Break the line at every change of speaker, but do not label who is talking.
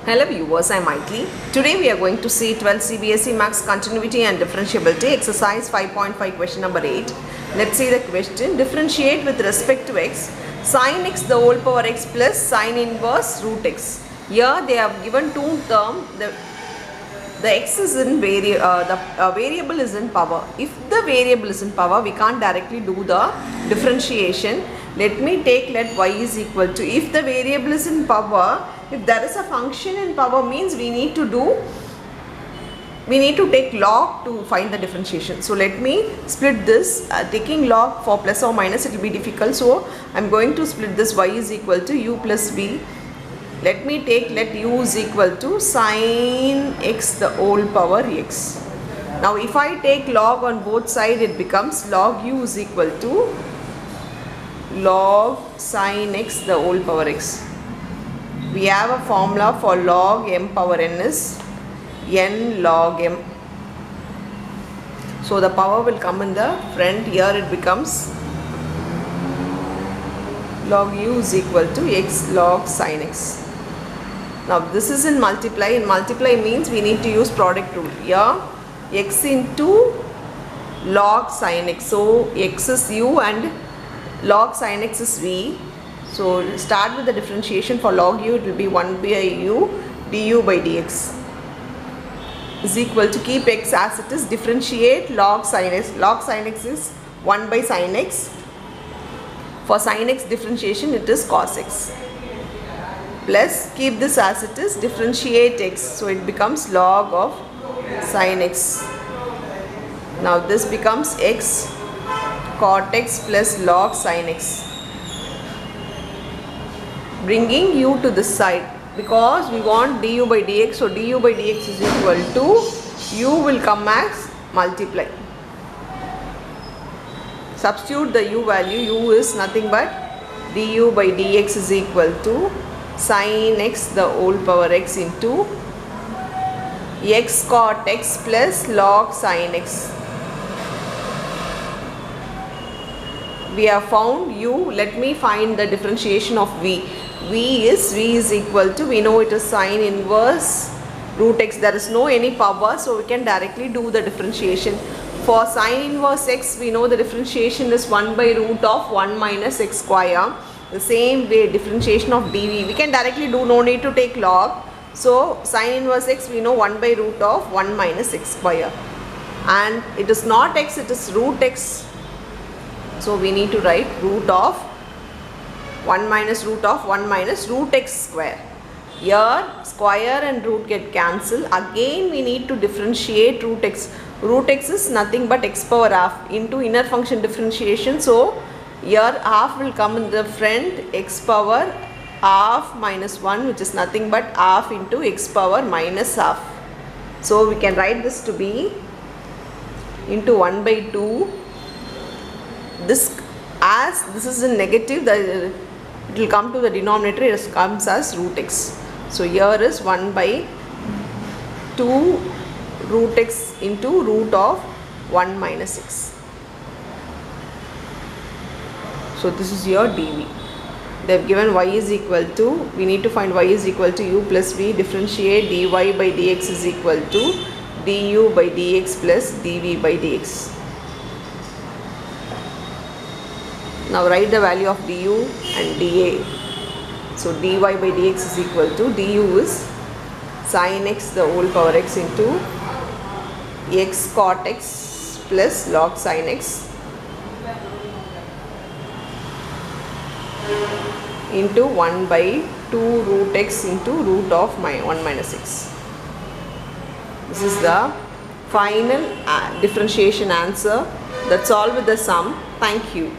Hello viewers, I am Maitli. Today we are going to see 12 CBSE Maths Continuity and Differentiability exercise 5.5 question number 8. Let's see the question. Differentiate with respect to x sin x the whole power x plus sin inverse root x. Here they have given two terms. The x is in variable is in power. If the variable is in power, we can't directly do the differentiation. Let y is equal to, if the variable is in power, if there is a function in power, means we need to take log to find the differentiation. So let me split this. Taking log for plus or minus, it will be difficult. So I am going to split this. Y is equal to u plus v. Let u is equal to sin x the whole power x. Now if I take log on both sides, it becomes log u is equal to log sin x the whole power x. We have a formula for log m power n is n log m. So the power will come in the front. Here it becomes log u is equal to x log sin x. Now this is in multiply. In multiply means we need to use product rule. Here x into log sin x. So x is u and log sin x is v. So start with the differentiation. For log u, it will be 1 by u du by dx is equal to, keep x as it is, differentiate log sin x. Log sin x is 1 by sin x. For sin x differentiation, it is cos x. Plus keep this as it is, differentiate x. So it becomes log of sin x. Now this becomes x cot x plus log sin x. Bringing u to this side, because we want du by dx, so du by dx is equal to, u will come as multiply. Substitute the u value. U is nothing but du by dx is equal to sin x the whole power x into x cot x plus log sin x. We have found u. Let me find the differentiation of v. V is equal to, we know it is sin inverse root x. There is no any power, so we can directly do the differentiation. For sin inverse x, we know the differentiation is 1 by root of 1 minus x square. The same way differentiation of dv, we can directly do, no need to take log. So sin inverse x, we know 1 by root of 1 minus x square. And it is not x, it is root x. So we need to write root of 1 minus root of 1 minus root x square. Here square and root get cancelled. Again we need to differentiate root x. Root x is nothing but x power half into inner function differentiation. So here half will come in the front, x power half minus 1, which is nothing but half into x power minus half. So we can write this to be into 1 by 2. This, as this is in negative, it will come to the denominator, it comes as root x. So here is 1 by 2 root x into root of 1 minus x. So this is your dv. They have given y is equal to, we need to find y is equal to u plus v, differentiate dy by dx is equal to du by dx plus dv by dx. Now write the value of du and dA. So dy by dx is equal to, du is sin x the whole power x into x cot x plus log sin x into 1 by 2 root x into root of 1 minus x. This is the final differentiation answer. That's all with the sum. Thank you.